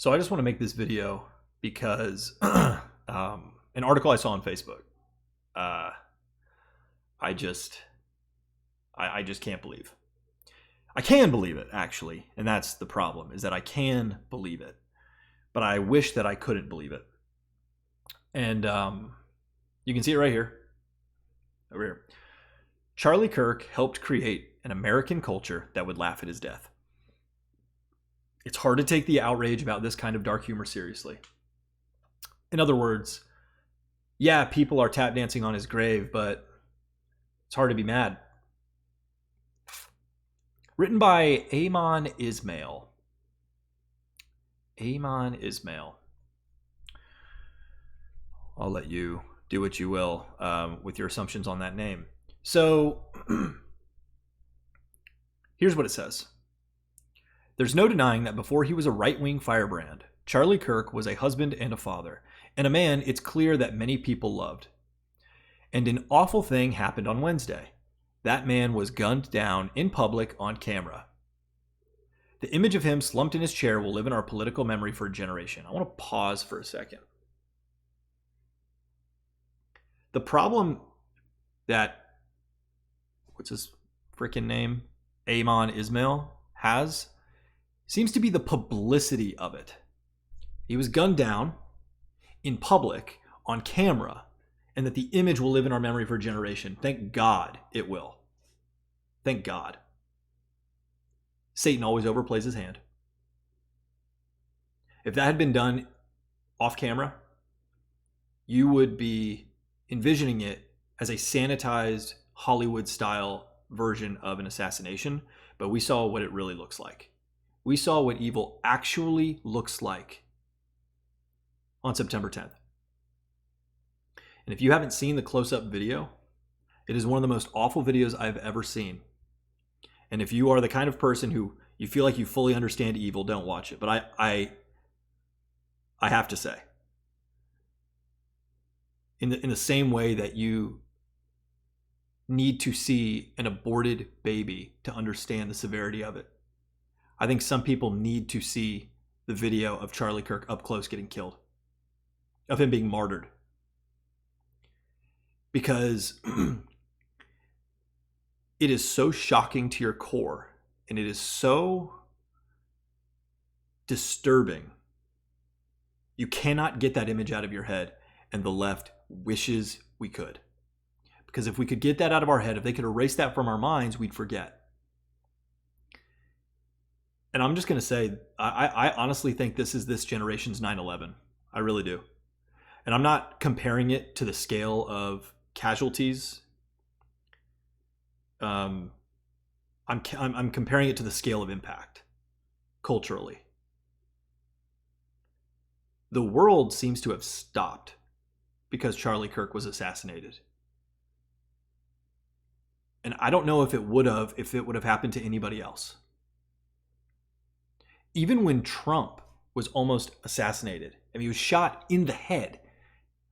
So I just want to make this video because an article I saw on Facebook. Uh, I just, I just can't believe. I can believe it actually, and that's the problem. Is that I can believe it, but I wish that I couldn't believe it. And you can see it right here, over here. Charlie Kirk helped create an American culture that would laugh at his death. It's hard to take the outrage about this kind of dark humor seriously. In other words, yeah, people are tap dancing on his grave, but it's hard to be mad. Written by Amon Ismail. Amon Ismail. I'll let you do what you will with your assumptions on that name. So here's what it says. There's no denying that before he was a right-wing firebrand, Charlie Kirk was a husband and a father, and a man it's clear that many people loved. And an awful thing happened on Wednesday. That man was gunned down in public on camera. The image of him slumped in his chair will live in our political memory for a generation. I want to pause for a second. The problem that, what's his freaking name? Amon Ismail has seems to be the publicity of it. He was gunned down in public on camera, and that the image will live in our memory for a generation. Thank God it will. Thank God. Satan always overplays his hand. If that had been done off camera, you would be envisioning it as a sanitized Hollywood-style version of an assassination, but we saw what it really looks like. We saw what evil actually looks like on September 10th. And if you haven't seen the close-up video, it is one of the most awful videos I've ever seen. And if you are the kind of person who you feel like you fully understand evil, don't watch it. But I have to say, in the same way that you need to see an aborted baby to understand the severity of it, I think some people need to see the video of Charlie Kirk up close getting killed, of him being martyred. Because it is so shocking to your core, and it is so disturbing. You cannot get that image out of your head, and the left wishes we could. Because if we could get that out of our head, if they could erase that from our minds, we'd forget. And I'm just going to say, I honestly think this is this generation's 9/11. I really do. And I'm not comparing it to the scale of casualties. I'm comparing it to the scale of impact culturally. The world seems to have stopped because Charlie Kirk was assassinated. And I don't know if it would have happened to anybody else. Even when Trump was almost assassinated, I mean, he was shot in the head,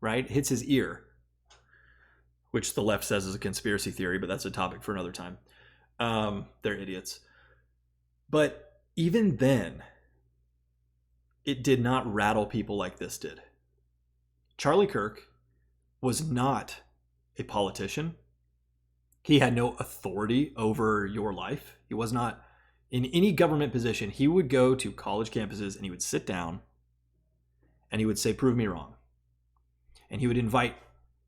right? It hits his ear, which the left says is a conspiracy theory, but that's a topic for another time. They're idiots. But even then, it did not rattle people like this did. Charlie Kirk was not a politician. He had no authority over your life. He was not in any government position. He would go to college campuses and he would sit down and he would say, "Prove me wrong." And he would invite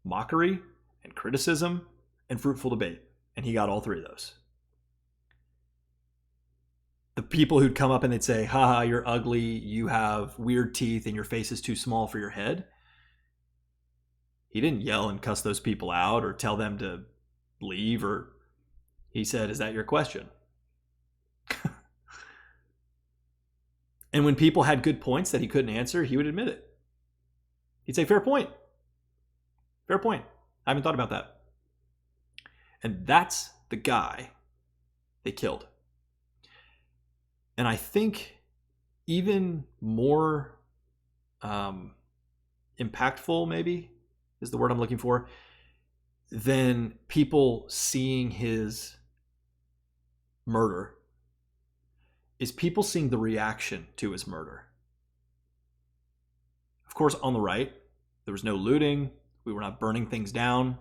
mockery and criticism and fruitful debate. And he got all three of those. The people who'd come up and they'd say, "Haha, you're ugly, you have weird teeth, and your face is too small for your head." He didn't yell and cuss those people out or tell them to leave, or he said, "Is that your question?" And when people had good points that he couldn't answer, he would admit it. He'd say, "Fair point. Fair point. I haven't thought about that." And that's the guy they killed. And I think even more impactful, maybe, is the word I'm looking for, than people seeing his murder is people seeing the reaction to his murder. Of course, on the right, there was no looting. We were not burning things down.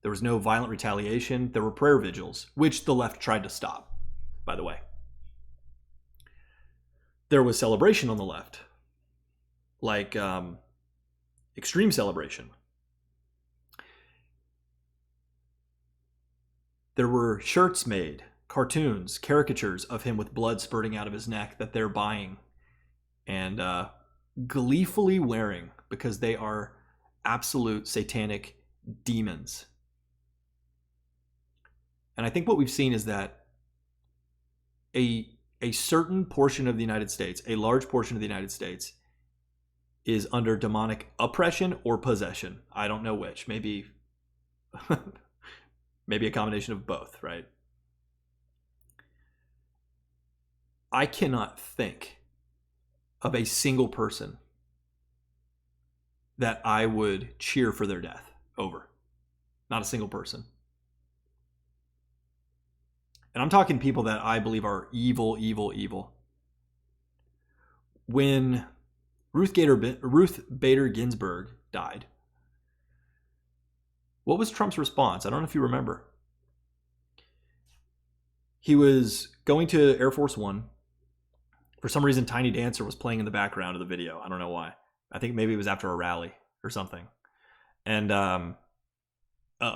There was no violent retaliation. There were prayer vigils, which the left tried to stop, by the way. There was celebration on the left, like extreme celebration. There were shirts made, cartoons, caricatures of him with blood spurting out of his neck that they're buying and gleefully wearing because they are absolute satanic demons. And I think what we've seen is that a certain portion of the United States, a large portion of the United States, is under demonic oppression or possession. I don't know which. Maybe maybe a combination of both, right? I cannot think of a single person that I would cheer for their death over. Not a single person. And I'm talking people that I believe are evil, evil, evil. When Ruth Bader Ginsburg died, what was Trump's response? I don't know if you remember. He was going to Air Force One. For some reason, Tiny Dancer was playing in the background of the video. I don't know why. I think maybe it was after a rally or something. And a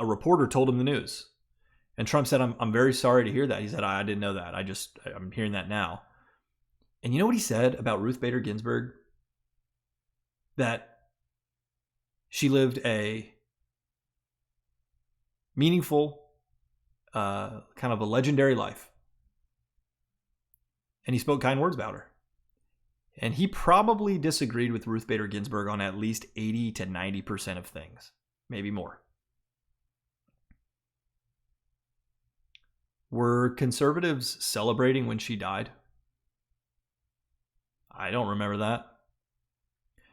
reporter told him the news. And Trump said, I'm very sorry to hear that. He said, I didn't know that. I'm hearing that now. And you know what he said about Ruth Bader Ginsburg? That she lived a meaningful, kind of a legendary life. And he spoke kind words about her. And he probably disagreed with Ruth Bader Ginsburg on at least 80 to 90% of things, maybe more. Were conservatives celebrating when she died? I don't remember that.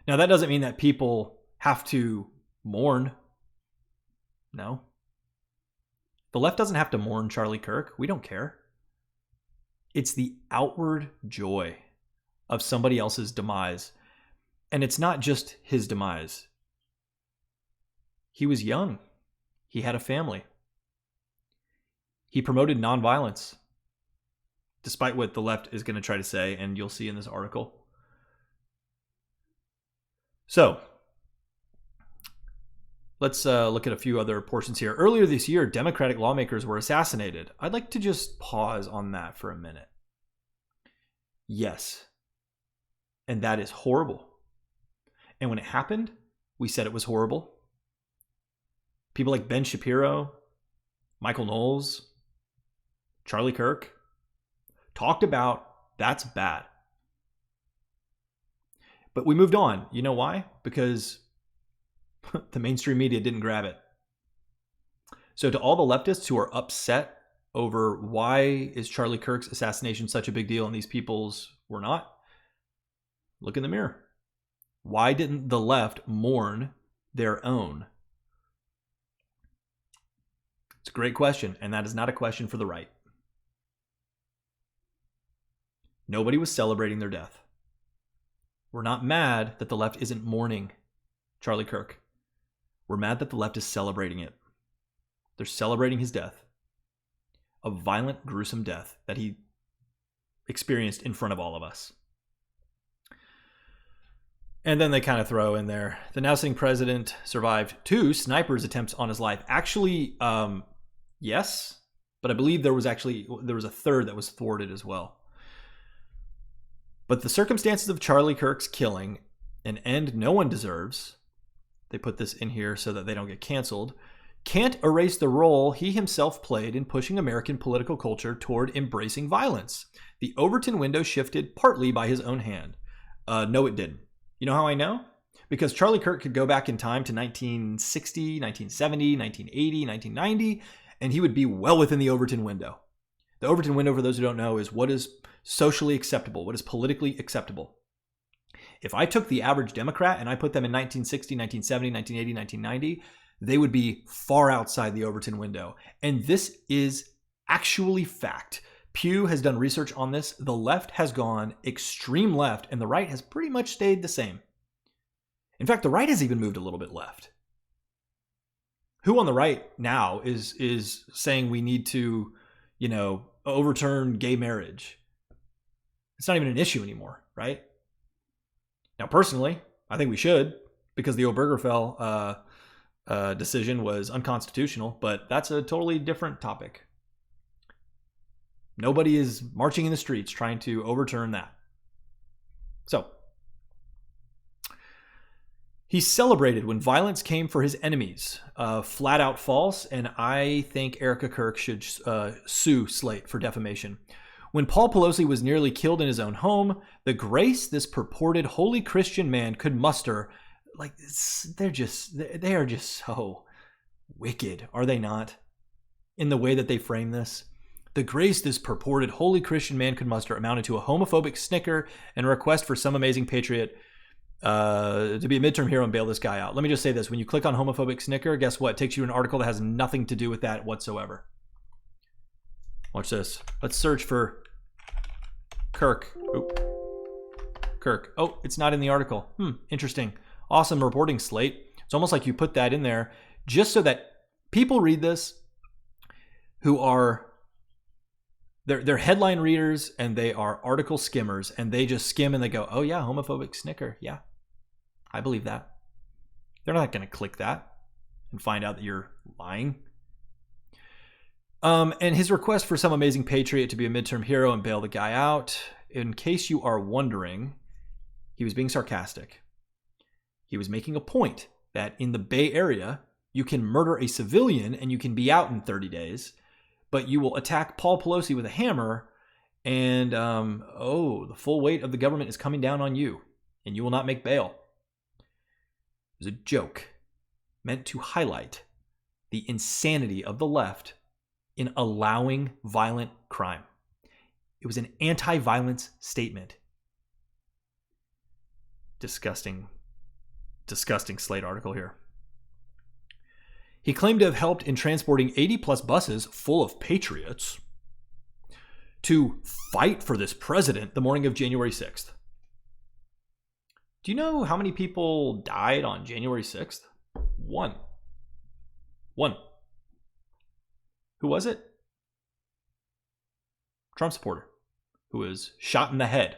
Now, that doesn't mean that people have to mourn. No. The left doesn't have to mourn Charlie Kirk. We don't care. It's the outward joy of somebody else's demise. And it's not just his demise. He was young. He had a family. He promoted nonviolence, despite what the left is going to try to say, and you'll see in this article. So, let's look at a few other portions here. Earlier this year, Democratic lawmakers were assassinated. I'd like to just pause on that for a minute. Yes, and that is horrible. And when it happened, we said it was horrible. People like Ben Shapiro, Michael Knowles, Charlie Kirk talked about that's bad. But we moved on. You know why? Because the mainstream media didn't grab it. So to all the leftists who are upset over why is Charlie Kirk's assassination such a big deal and these people's were not, look in the mirror. Why didn't the left mourn their own? It's a great question, and that is not a question for the right. Nobody was celebrating their death. We're not mad that the left isn't mourning Charlie Kirk. We're mad that the left is celebrating it. They're celebrating his death. A violent, gruesome death that he experienced in front of all of us. And then they kind of throw in there, the now sitting president survived 2 snipers' attempts on his life. Actually, yes, but I believe there was a third that was thwarted as well. But the circumstances of Charlie Kirk's killing, an end no one deserves, they put this in here so that they don't get canceled, can't erase the role he himself played in pushing American political culture toward embracing violence. The Overton window shifted partly by his own hand. No, it didn't. You know how I know? Because Charlie Kirk could go back in time to 1960, 1970, 1980, 1990, and he would be well within the Overton window. The Overton window, for those who don't know, is what is socially acceptable, what is politically acceptable. If I took the average Democrat and I put them in 1960, 1970, 1980, 1990, they would be far outside the Overton window. And this is actually fact. Pew has done research on this. The left has gone extreme left and the right has pretty much stayed the same. In fact, the right has even moved a little bit left. Who on the right now is saying we need to, overturn gay marriage? It's not even an issue anymore, right? Now, personally, I think we should, because the Obergefell decision was unconstitutional, but that's a totally different topic. Nobody is marching in the streets trying to overturn that. So, he celebrated when violence came for his enemies. Flat out false, and I think Erica Kirk should sue Slate for defamation. When Paul Pelosi was nearly killed in his own home, the grace this purported holy Christian man could muster, they are just so wicked, are they not? In the way that they frame this. The grace this purported holy Christian man could muster amounted to a homophobic snicker and a request for some amazing patriot to be a midterm hero and bail this guy out. Let me just say this. When you click on homophobic snicker, guess what? It takes you to an article that has nothing to do with that whatsoever. Watch this. Let's search for Kirk. Kirk. Oh, it's not in the article. Interesting. Awesome reporting, Slate. It's almost like you put that in there just so that people read this who are... They're headline readers and they are article skimmers, and they just skim and they go, oh yeah, homophobic snicker. Yeah, I believe that. They're not going to click that and find out that you're lying. And his request for some amazing patriot to be a midterm hero and bail the guy out. In case you are wondering, he was being sarcastic. He was making a point that in the Bay Area, you can murder a civilian and you can be out in 30 days. But you will attack Paul Pelosi with a hammer, and the full weight of the government is coming down on you, and you will not make bail. It was a joke meant to highlight the insanity of the left in allowing violent crime. It was an anti-violence statement. Disgusting Slate article here. He claimed to have helped in transporting 80 plus buses full of patriots to fight for this president the morning of January 6th. Do you know how many people died on January 6th? One. Who was it? Trump supporter who was shot in the head.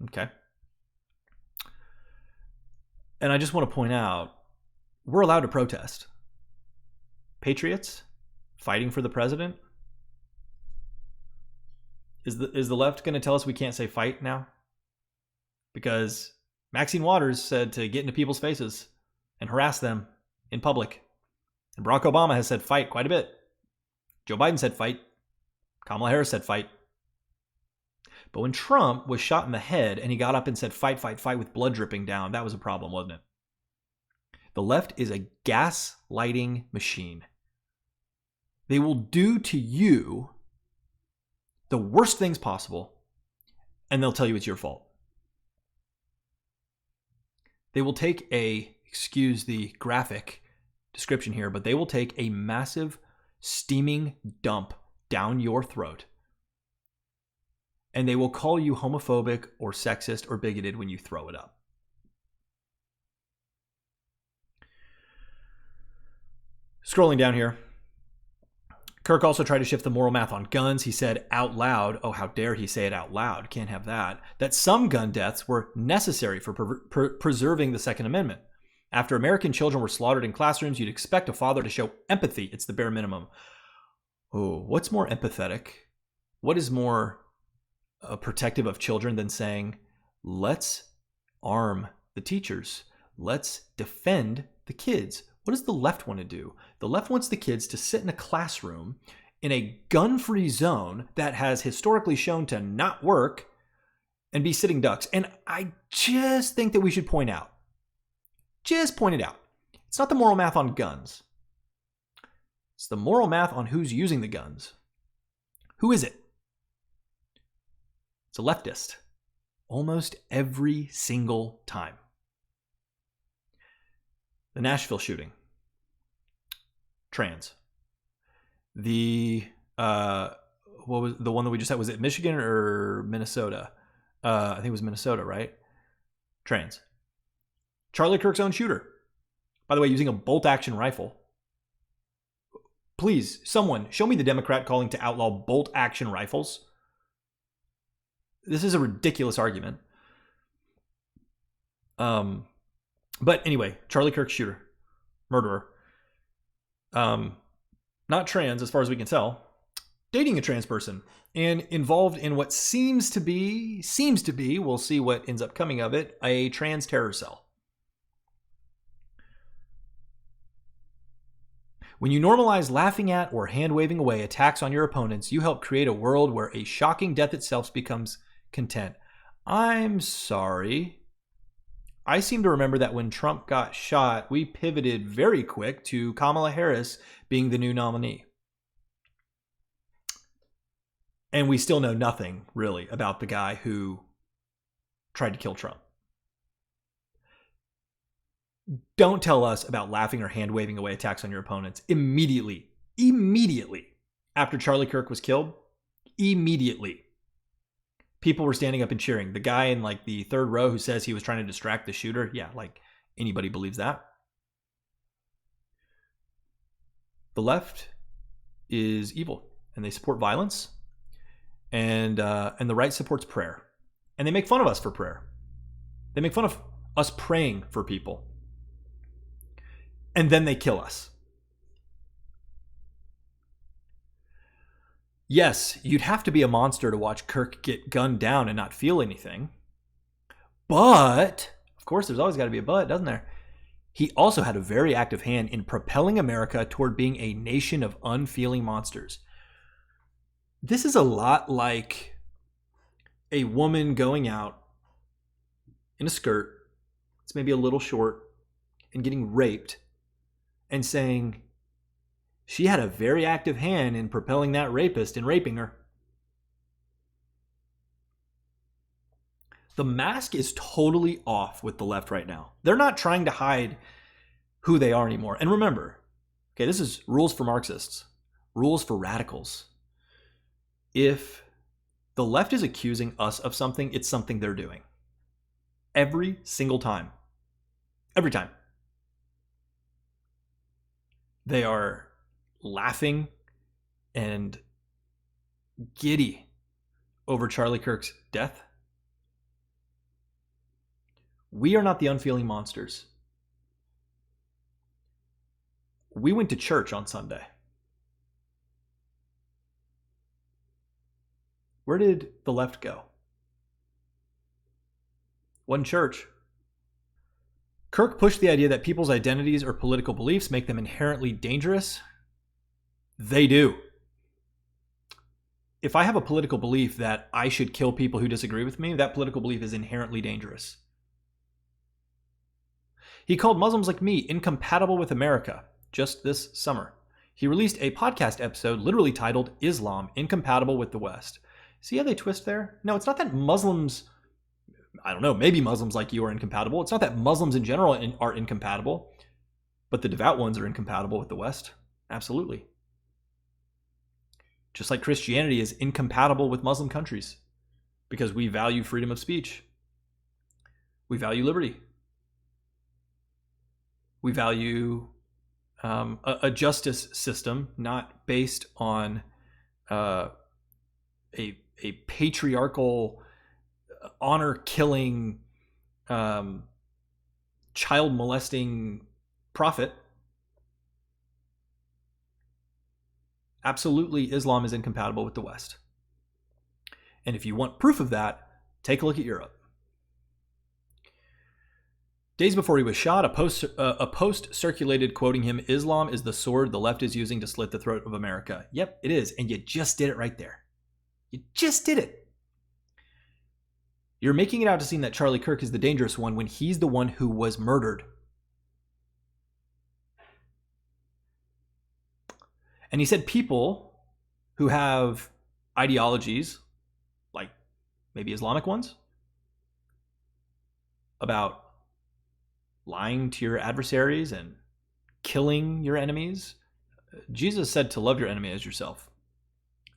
Okay. And I just want to point out, we're allowed to protest. Patriots fighting for the president? Is the left going to tell us we can't say fight now? Because Maxine Waters said to get into people's faces and harass them in public. And Barack Obama has said fight quite a bit. Joe Biden said fight. Kamala Harris said fight. But when Trump was shot in the head and he got up and said fight, fight, fight with blood dripping down, that was a problem, wasn't it? The left is a gaslighting machine. They will do to you the worst things possible, and they'll tell you it's your fault. They will take excuse the graphic description here, but they will take a massive steaming dump down your throat, and they will call you homophobic or sexist or bigoted when you throw it up. Scrolling down here, Kirk also tried to shift the moral math on guns. He said out loud, oh, how dare he say it out loud, can't have that some gun deaths were necessary for preserving the Second Amendment. After American children were slaughtered in classrooms, you'd expect a father to show empathy. It's the bare minimum. Oh, what's more empathetic? What is more protective of children than saying, let's arm the teachers. Let's defend the kids. What does the left want to do? The left wants the kids to sit in a classroom in a gun-free zone that has historically shown to not work and be sitting ducks. And I just think that we should point out, it's not the moral math on guns. It's the moral math on who's using the guns. Who is it? It's a leftist. Almost every single time. The Nashville shooting. Trans. The what was the one that we just had? Was it Michigan or Minnesota? I think it was Minnesota, right? Trans. Charlie Kirk's own shooter. By the way, using a bolt-action rifle. Please, someone, show me the Democrat calling to outlaw bolt-action rifles. This is a ridiculous argument. But anyway, Charlie Kirk shooter, murderer. Not trans as far as we can tell. Dating a trans person and involved in what seems to be, we'll see what ends up coming of it, a trans terror cell. When you normalize laughing at or hand-waving away attacks on your opponents, you help create a world where a shocking death itself becomes content. I'm sorry. I seem to remember that when Trump got shot, we pivoted very quick to Kamala Harris being the new nominee. And we still know nothing, really, about the guy who tried to kill Trump. Don't tell us about laughing or hand-waving away attacks on your opponents. Immediately after Charlie Kirk was killed, immediately, people were standing up and cheering. The guy in like the third row who says he was trying to distract the shooter, yeah, like anybody believes that. The left is evil, and they support violence, and the right supports prayer, and they make fun of us for prayer. They make fun of us praying for people. And then they kill us. Yes, you'd have to be a monster to watch Kirk get gunned down and not feel anything. But, of course, there's always got to be a but, doesn't there? He also had a very active hand in propelling America toward being a nation of unfeeling monsters. This is a lot like a woman going out in a skirt, it's maybe a little short, and getting raped, and saying she had a very active hand in propelling that rapist and raping her. The mask is totally off with the left right now. They're not trying to hide who they are anymore. And remember, okay, this is rules for Marxists, rules for radicals. If the left is accusing us of something, it's something they're doing. Every single time. Every time. They are laughing and giddy over Charlie Kirk's death. We are not the unfeeling monsters. We went to church on Sunday. Where did the left go? Wasn't church. Kirk pushed the idea that people's identities or political beliefs make them inherently dangerous. They do. If I have a political belief that I should kill people who disagree with me, that political belief is inherently dangerous. He called Muslims like me incompatible with America just this summer. He released a podcast episode literally titled Islam Incompatible with the West. See how they twist there? No, it's not that Muslims, I don't know, maybe Muslims like you are incompatible. It's not that Muslims in general are incompatible, but the devout ones are incompatible with the West. Absolutely. Just like Christianity is incompatible with Muslim countries because we value freedom of speech. We value liberty. We value a justice system not based on a patriarchal, honor-killing, child-molesting prophet. Absolutely, Islam is incompatible with the West. And if you want proof of that, take a look at Europe. Days before he was shot, a post circulated quoting him, "Islam is the sword the left is using to slit the throat of America." Yep, it is. And you just did it right there. You just did it. You're making it out to seem that Charlie Kirk is the dangerous one when he's the one who was murdered. And he said people who have ideologies, like maybe Islamic ones, about lying to your adversaries and killing your enemies. Jesus said to love your enemy as yourself.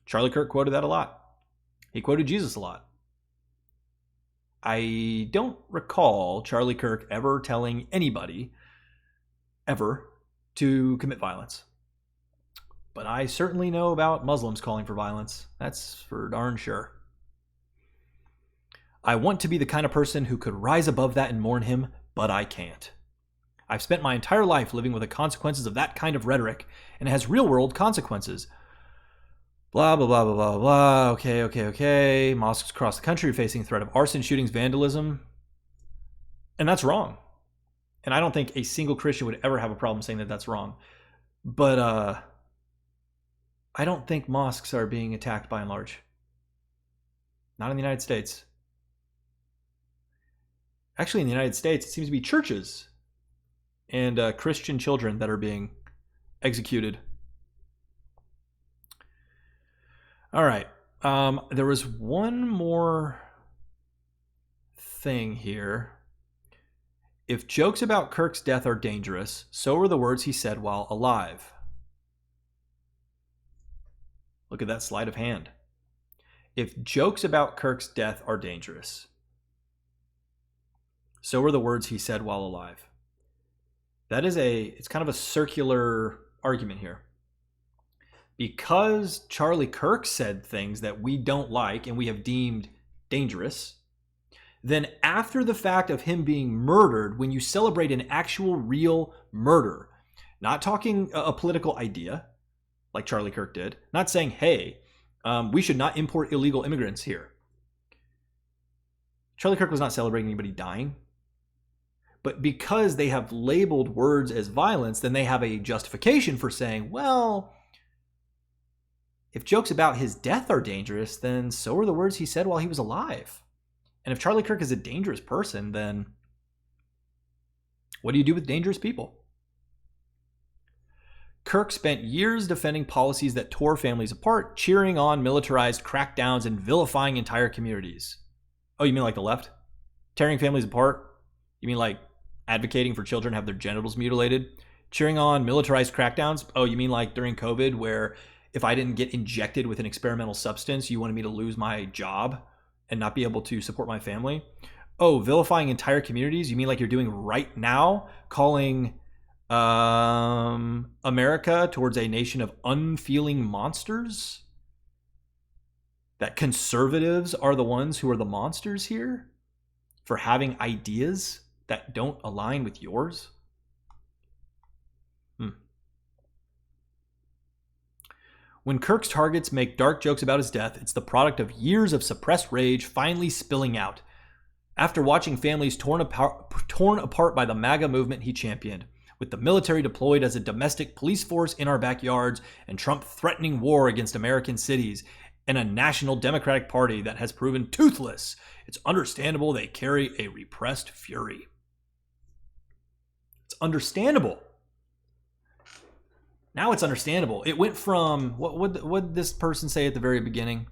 Charlie Kirk quoted that a lot. He quoted Jesus a lot. I don't recall Charlie Kirk ever telling anybody, ever, to commit violence. But I certainly know about Muslims calling for violence. That's for darn sure. I want to be the kind of person who could rise above that and mourn him, but I can't. I've spent my entire life living with the consequences of that kind of rhetoric, and it has real-world consequences. Blah, blah, blah, blah, blah, blah. Okay. Mosques across the country are facing threat of arson, shootings, vandalism. And that's wrong. And I don't think a single Christian would ever have a problem saying that that's wrong. But I don't think mosques are being attacked by and large. Not in the United States. Actually, in the United States, it seems to be churches and Christian children that are being executed. All right. There was one more thing here. If jokes about Kirk's death are dangerous, so are the words he said while alive. Look at that sleight of hand. If jokes about Kirk's death are dangerous, so are the words he said while alive. It's kind of a circular argument here. Because Charlie Kirk said things that we don't like and we have deemed dangerous, then after the fact of him being murdered, when you celebrate an actual real murder, not talking a political idea like Charlie Kirk did, not saying, hey, we should not import illegal immigrants here. Charlie Kirk was not celebrating anybody dying. But because they have labeled words as violence, then they have a justification for saying, well, if jokes about his death are dangerous, then so are the words he said while he was alive. And if Charlie Kirk is a dangerous person, then what do you do with dangerous people? Kirk spent years defending policies that tore families apart, cheering on militarized crackdowns and vilifying entire communities. Oh, you mean like the left? Tearing families apart? You mean like advocating for children to have their genitals mutilated? Cheering on militarized crackdowns? Oh, you mean like during COVID where if I didn't get injected with an experimental substance, you wanted me to lose my job and not be able to support my family? Oh, vilifying entire communities? You mean like you're doing right now, calling America towards a nation of unfeeling monsters? That conservatives are the ones who are the monsters here for having ideas that don't align with yours? When Kirk's targets make dark jokes about his death, it's the product of years of suppressed rage finally spilling out. After watching families torn apart by the MAGA movement he championed, with the military deployed as a domestic police force in our backyards, and Trump threatening war against American cities, and a national Democratic Party that has proven toothless, it's understandable they carry a repressed fury. It's understandable. Now it's understandable. It went from, what did this person say at the very beginning?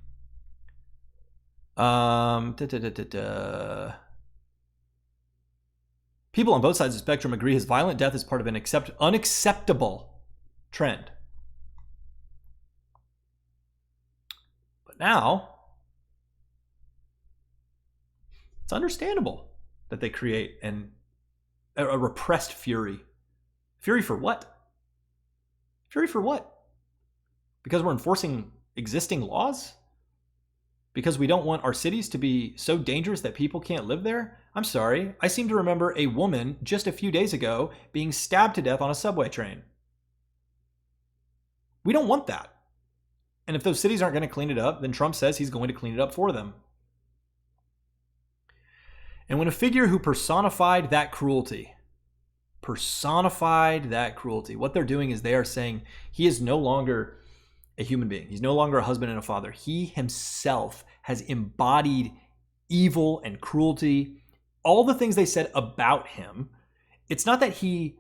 People on both sides of the spectrum agree his violent death is part of an unacceptable trend. But now, it's understandable that they create a repressed fury. Fury for what? Fury for what? Because we're enforcing existing laws? Because we don't want our cities to be so dangerous that people can't live there? I'm sorry, I seem to remember a woman just a few days ago being stabbed to death on a subway train. We don't want that. And if those cities aren't going to clean it up, then Trump says he's going to clean it up for them. And when a figure who personified that cruelty, what they're doing is they are saying he is no longer a human being. He's no longer a husband and a father. He himself has embodied evil and cruelty. All the things they said about him, it's not that he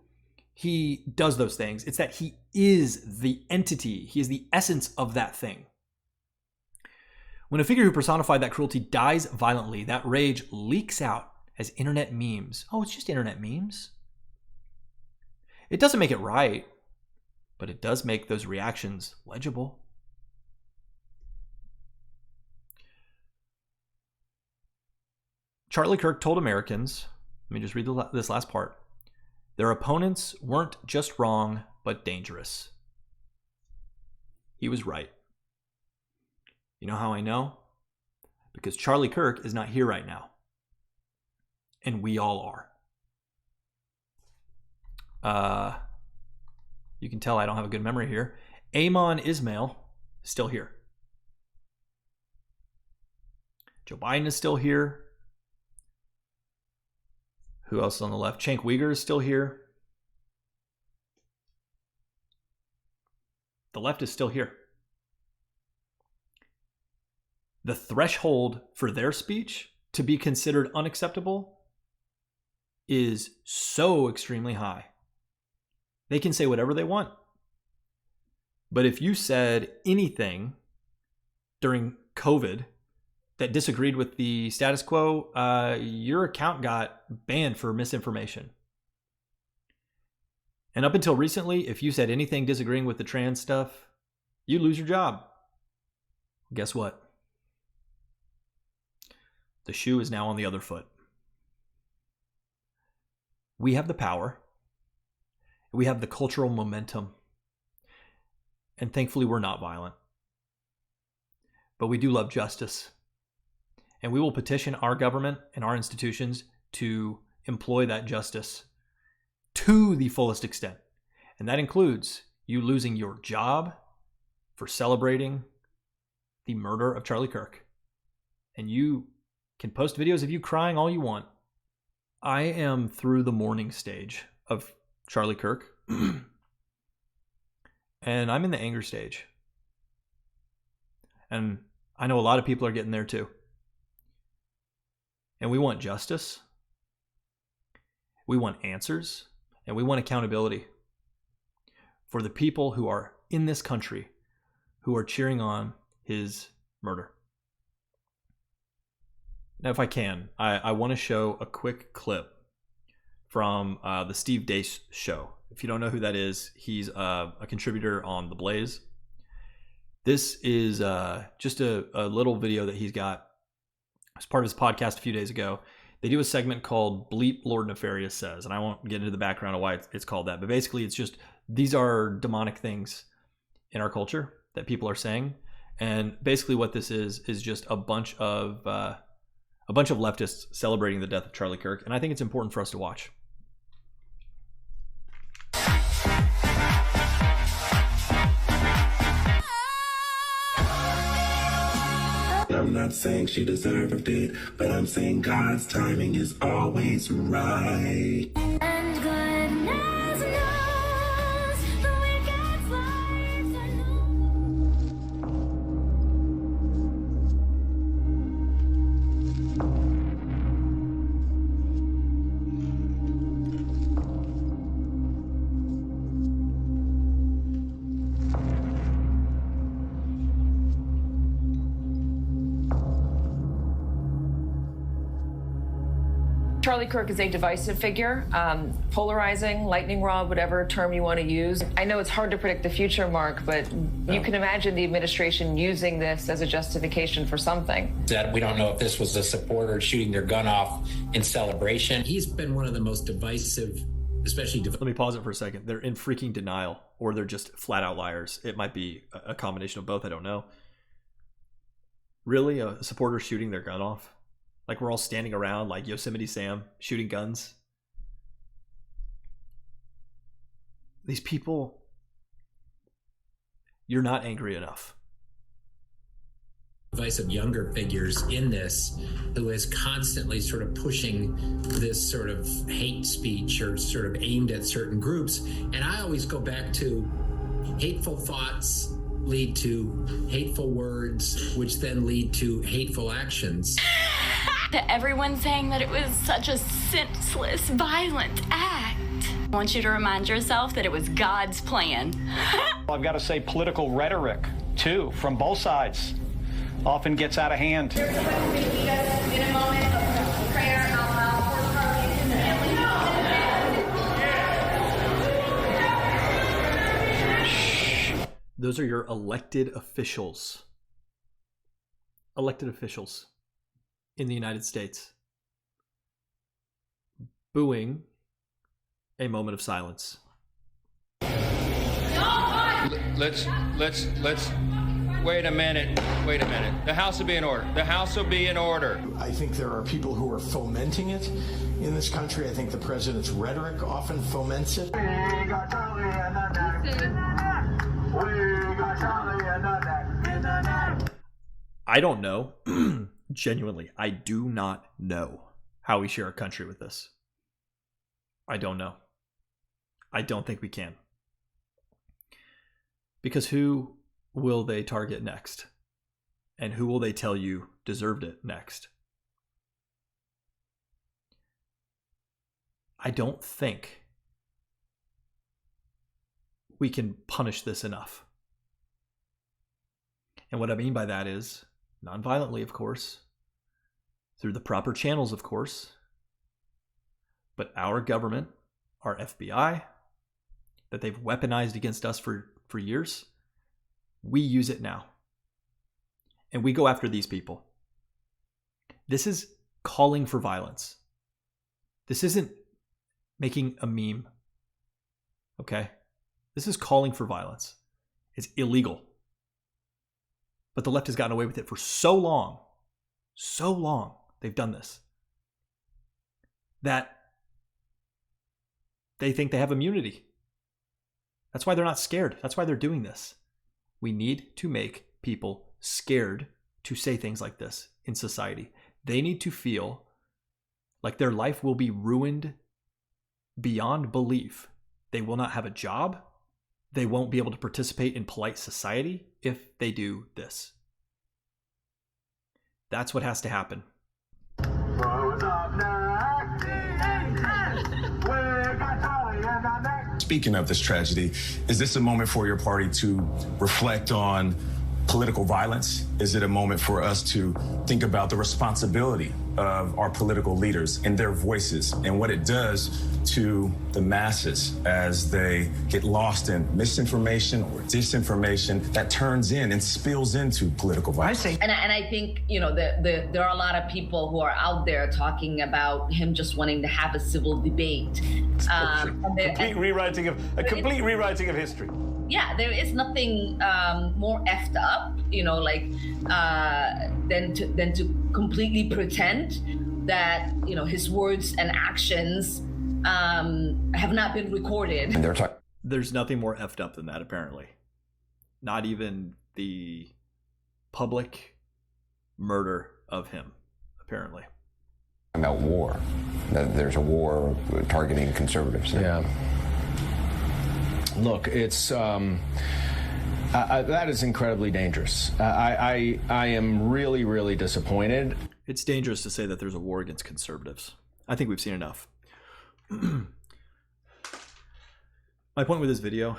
does those things. It's that he is the entity. He is the essence of that thing. When a figure who personified that cruelty dies violently, that rage leaks out as internet memes. Oh, it's just internet memes. It doesn't make it right, but it does make those reactions legible. Charlie Kirk told Americans, let me just read this last part, their opponents weren't just wrong, but dangerous. He was right. You know how I know? Because Charlie Kirk is not here right now. And we all are. You can tell I don't have a good memory here. Amon Ismail is still here. Joe Biden is still here. Who else is on the left? Cenk Uyghur is still here. The left is still here. The threshold for their speech to be considered unacceptable is so extremely high. They can say whatever they want. But if you said anything during COVID that disagreed with the status quo, your account got banned for misinformation. And up until recently, if you said anything disagreeing with the trans stuff, you lose your job. Guess what? The shoe is now on the other foot. We have the power. We have the cultural momentum. And thankfully, we're not violent. But we do love justice. And we will petition our government and our institutions to employ that justice to the fullest extent. And that includes you losing your job for celebrating the murder of Charlie Kirk. And you can post videos of you crying all you want. I am through the mourning stage of Charlie Kirk. And I'm in the anger stage. And I know a lot of people are getting there too. And we want justice. We want answers. And we want accountability for the people who are in this country who are cheering on his murder. Now, if I can, I want to show a quick clip from the Steve Deace show. If you don't know who that is, he's a contributor on The Blaze. This is just a little video that he's got as part of his podcast a few days ago. They do a segment called Bleep Lord Nefarious Says, and I won't get into the background of why it's called that, but basically it's just, these are demonic things in our culture that people are saying. And basically what this is just a bunch of leftists celebrating the death of Charlie Kirk, and I think it's important for us to watch. I'm not saying she deserved it, but I'm saying God's timing is always right. And goodness knows the wicked lives are Charlie Kirk is a divisive figure, polarizing, lightning rod, whatever term you want to use. I know it's hard to predict the future, Mark, but you can imagine the administration using this as a justification for something. That we don't know if this was the supporters shooting their gun off in celebration. He's been one of the most divisive, especially... Let me pause it for a second. They're in freaking denial, or they're just flat out liars. It might be a combination of both. I don't know. Really? A supporter shooting their gun off? Like we're all standing around like Yosemite Sam shooting guns. These people, you're not angry enough. Advice of younger figures in this who is constantly sort of pushing this sort of hate speech or sort of aimed at certain groups. And I always go back to hateful thoughts lead to hateful words, which then lead to hateful actions. To everyone saying that it was such a senseless, violent act. I want you to remind yourself that it was God's plan. I've got to say political rhetoric, too, from both sides, often gets out of hand. You're going to lead us in a moment of prayer out loud for Charlie and his family. Those are your elected officials. Elected officials in the United States. booing a moment of silence. Let's wait a minute. The House will be in order. The House will be in order. I think there are people who are fomenting it in this country. I think the president's rhetoric often foments it. I don't know. Genuinely, I do not know how we share a country with this. I don't know. I don't think we can. Because who will they target next? And who will they tell you deserved it next? I don't think we can punish this enough. And what I mean by that is, non-violently, of course, through the proper channels, of course, but our government, our FBI, that they've weaponized against us for years, we use it now. And we go after these people. This is calling for violence. This isn't making a meme. Okay? This is calling for violence. It's illegal. But the left has gotten away with it for so long, they've done this, that they think they have immunity. That's why they're not scared. That's why they're doing this. We need to make people scared to say things like this in society. They need to feel like their life will be ruined beyond belief. They will not have a job. They won't be able to participate in polite society if they do this. That's what has to happen. Speaking of this tragedy, is this a moment for your party to reflect on political violence? Is it a moment for us to think about the responsibility of our political leaders and their voices and what it does to the masses as they get lost in misinformation or disinformation that turns in and spills into political violence? And I think, you know, there are a lot of people who are out there talking about him just wanting to have a civil debate. Complete rewriting of history. Yeah, there is nothing more effed up, you know, like than to completely pretend that, you know, his words and actions have not been recorded. There's nothing more effed up than that, apparently. Not even the public murder of him, apparently. About war. That there's a war targeting conservatives. Yeah. Look, it's that is incredibly dangerous. I am really, really disappointed. It's dangerous to say that there's a war against conservatives. I think we've seen enough. My point with this video,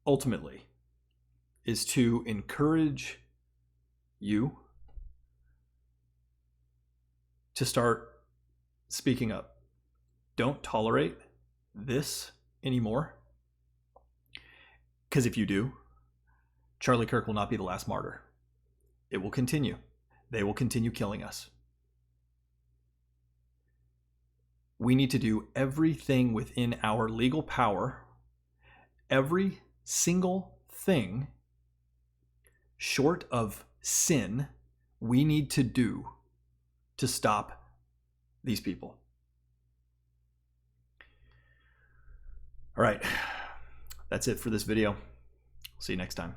ultimately, is to encourage you to start speaking up. Don't tolerate this anymore. Because if you do, Charlie Kirk will not be the last martyr. It will continue. They will continue killing us. We need to do everything within our legal power, every single thing short of sin, we need to do to stop these people. All right, that's it for this video. See you next time.